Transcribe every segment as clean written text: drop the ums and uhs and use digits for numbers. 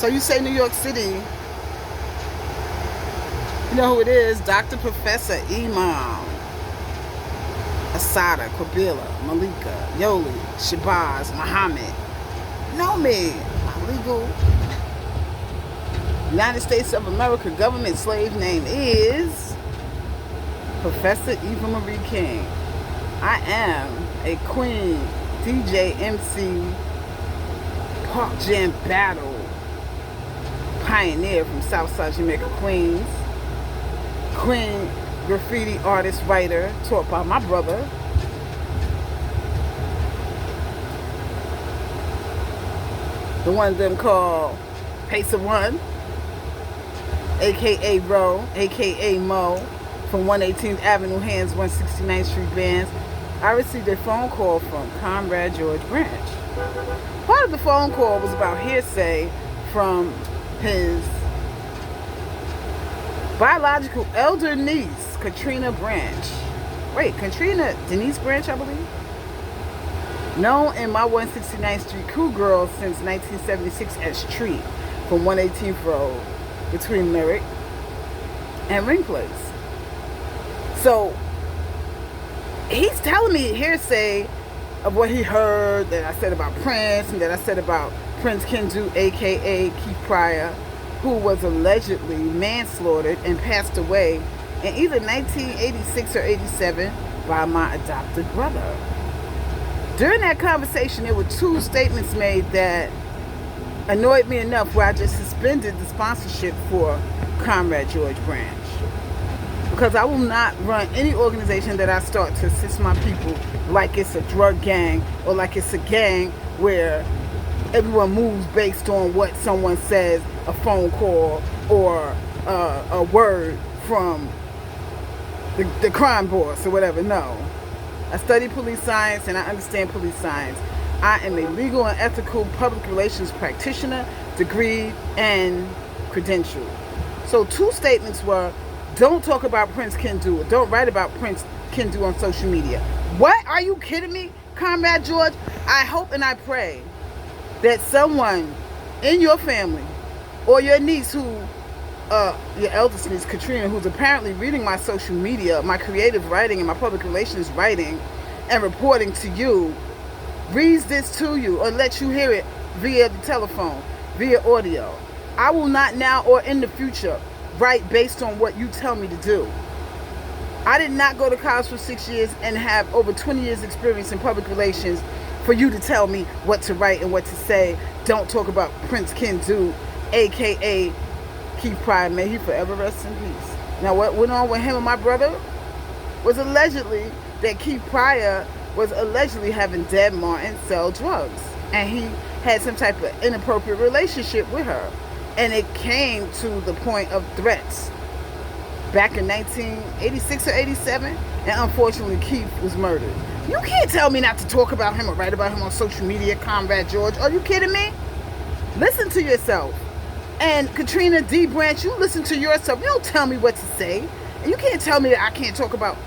So you say New York City. You know who it is? Dr. Professor Imam, Assata, Quabila, Malika, Yoli, Shabazz, Muhammad. You know me. My legal United States of America government slave name is Professor Eva Marie King. I am a queen, DJ, MC, Park Jam battle pioneer from Southside Jamaica, Queens. Queen graffiti artist, writer, taught by my brother. The one of them called Pace of One, aka Ro, aka Mo, from 118th Avenue, Hands 169th Street Bands. I received a phone call from Comrade George Branch. Part of the phone call was about hearsay from his biological elder niece, Katrina Branch. Wait, Katrina Denise Branch, I believe? Known in my 169th Street crew girl since 1976 as Tree, from 118th Road, between Merrick and Ring Place. So, he's telling me hearsay of what he heard that I said about Prince and that I said about Prince Kendu, aka Keith Pryor, who was allegedly manslaughtered and passed away in either 1986 or 87 by my adopted brother. During that conversation, there were two statements made that annoyed me enough where I just suspended the sponsorship for Comrade George Branch. Because I will not run any organization that I start to assist my people like it's a drug gang or like it's a gang where everyone moves based on what someone says, a phone call or a word from the crime boss or whatever. No. I study police science and I understand police science. I am a legal and ethical public relations practitioner, degreed and credentialed. So two statements were, don't talk about Prince Kendu, or don't write about Prince Kendu on social media. What? Are you kidding me, Comrade George? I hope and I pray that someone in your family or your niece who, your eldest niece, Katrina, who's apparently reading my social media, my creative writing and my public relations writing and reporting to you, reads this to you or lets you hear it via the telephone, via audio. I will not now or in the future write based on what you tell me to do. I did not go to college for 6 years and have over 20 years experience in public relations for you to tell me what to write and what to say. Don't talk about Prince Kendu, aka Keith Pryor. May he forever rest in peace. Now what went on with him and my brother was allegedly that Keith Pryor was allegedly having Deb Martin sell drugs. And he had some type of inappropriate relationship with her. And it came to the point of threats back in 1986 or 87. And unfortunately, Keith was murdered. You can't tell me not to talk about him or write about him on social media, Comrade George. Are you kidding me? Listen to yourself. And Katrina D. Branch, you listen to yourself. You don't tell me what to say. And you can't tell me that I can't talk about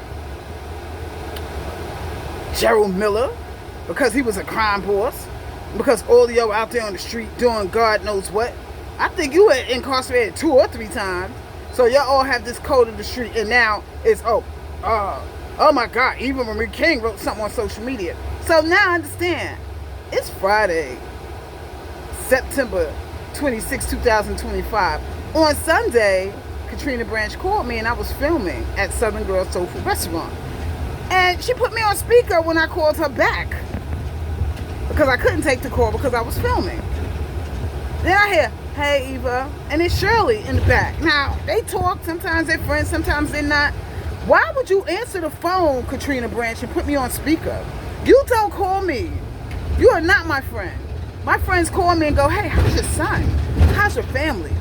Gerald Miller because he was a crime boss. Because all of y'all out there on the street doing God knows what. I think you were incarcerated 2 or 3 times. So y'all all have this code of the street. And now it's, oh my God, Eva Marie King wrote something on social media. So now I understand. It's Friday, September 26, 2025. On Sunday, Katrina Branch called me and I was filming at Southern Girl Soul Food Restaurant. And she put me on speaker when I called her back. Because I couldn't take the call because I was filming. Then I hear, hey Eva, and it's Shirley in the back. Now, they talk, sometimes they're friends, sometimes they're not. Why would you answer the phone, Katrina Branch, and put me on speaker? You don't call me. You are not my friend. My friends call me and go, hey, how's your son? How's your family?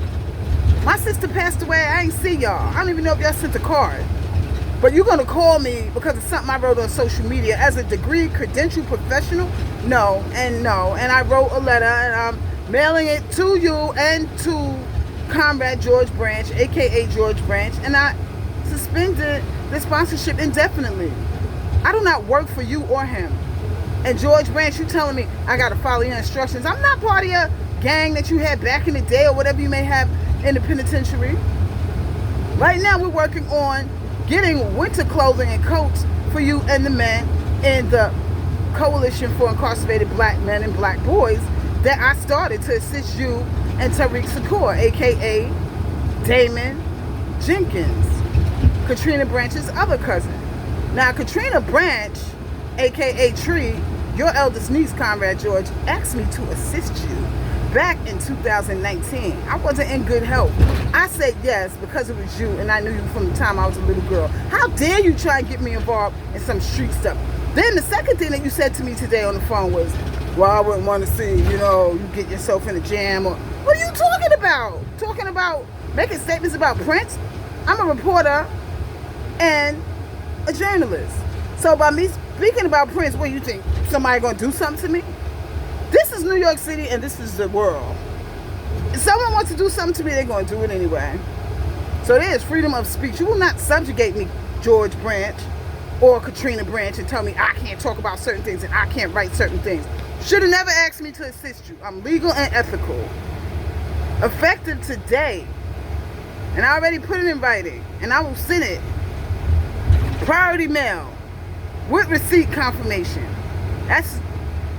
My sister passed away, I ain't see y'all. I don't even know if y'all sent a card. But you're going to call me because of something I wrote on social media as a degree, credential professional? No, and no. And I wrote a letter and I'm mailing it to you and to Comrade George Branch, aka George Branch, and I suspended the sponsorship indefinitely. I do not work for you or him. And George Branch, you telling me I gotta follow your instructions. I'm not part of your gang that you had back in the day or whatever you may have in the penitentiary. Right now we're working on getting winter clothing and coats for you and the men in the Coalition for Incarcerated Black Men and Black Boys that I started to assist you and Tariq Shakur, aka Damon Jenkins, Katrina Branch's other cousin. Now Katrina Branch, aka Tree, your eldest niece, Conrad George, asked me to assist you back in 2019. I wasn't in good health. I said yes because it was you and I knew you from the time I was a little girl. How dare you try and get me involved in some street stuff? Then the second thing that you said to me today on the phone was, well, I wouldn't want to see, you get yourself in a jam. Or what are you talking about? Talking about making statements about Prince? I'm a reporter and a journalist. So by me speaking about Prince, what do you think? Somebody gonna do something to me? This is New York City and this is the world. If someone wants to do something to me, they're gonna do it anyway. So there is freedom of speech. You will not subjugate me, George Branch or Katrina Branch, and tell me I can't talk about certain things and I can't write certain things. Should have never asked me to assist you. I'm legal and ethical. Effective today. And I already put it in writing. And I will send it. Priority mail. With receipt confirmation. That's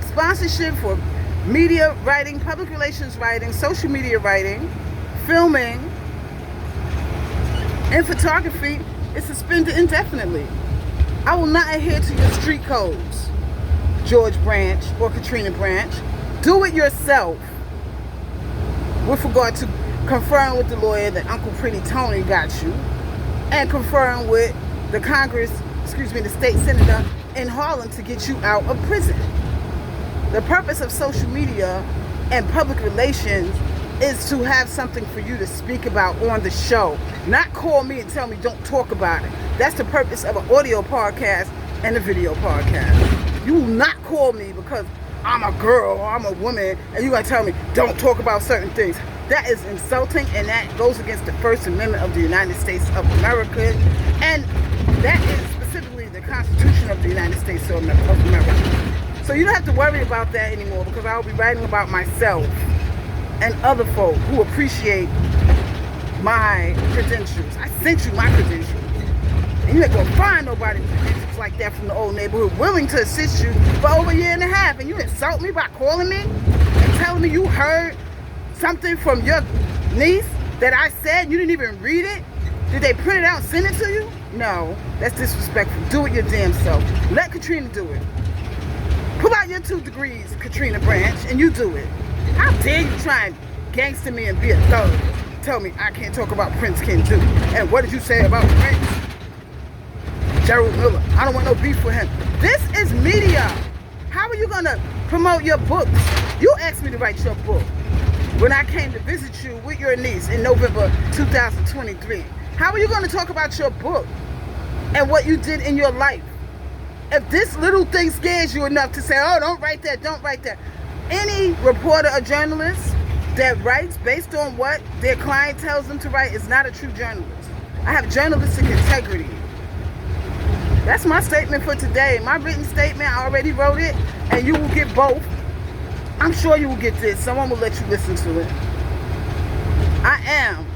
sponsorship for media writing, public relations writing, social media writing, filming, and photography is suspended indefinitely. I will not adhere to your street codes, George Branch or Katrina Branch. Do it yourself. With regard to conferring with the lawyer that Uncle Pretty Tony got you, and conferring with the the state senator in Harlem to get you out of prison. The purpose of social media and public relations is to have something for you to speak about on the show. Not call me and tell me don't talk about it. That's the purpose of an audio podcast and a video podcast. You will not call me because I'm a girl or I'm a woman and you're going to tell me don't talk about certain things. That is insulting and that goes against the First Amendment of the United States of America. And that is specifically the Constitution of the United States of America. So you don't have to worry about that anymore because I'll be writing about myself and other folk who appreciate my credentials. I sent you my credentials. And you ain't gonna find nobody with credentials like that from the old neighborhood willing to assist you for over a year and a half. And you insult me by calling me and telling me you heard something from your niece that I said and you didn't even read it? Did they print it out and send it to you? No, that's disrespectful. Do it your damn self. Let Katrina do it. Pull out your 2 degrees, Katrina Branch, and you do it. How dare you try and gangster me and be a thug? Tell me I can't talk about Prince King too. And what did you say about Prince? Gerald Miller. I don't want no beef with him. This is media. How are you gonna promote your books? You asked me to write your book when I came to visit you with your niece in November 2023. How are you gonna talk about your book and what you did in your life? If this little thing scares you enough to say, oh, don't write that, don't write that. Any reporter or journalist that writes based on what their client tells them to write is not a true journalist. I have journalistic integrity. That's my statement for today. My written statement, I already wrote it, and you will get both. I'm sure you will get this. Someone will let you listen to it. I am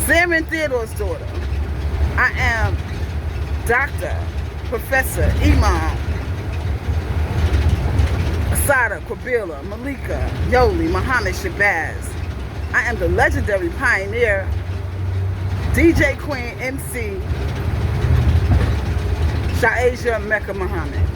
Sarah and Theodore's daughter. I am Dr. Professor Imam, Assata, Kwabila, Malika, Yoli, Muhammad Shabazz. I am the legendary pioneer, DJ Queen MC, Sha'asia Mecca Muhammad.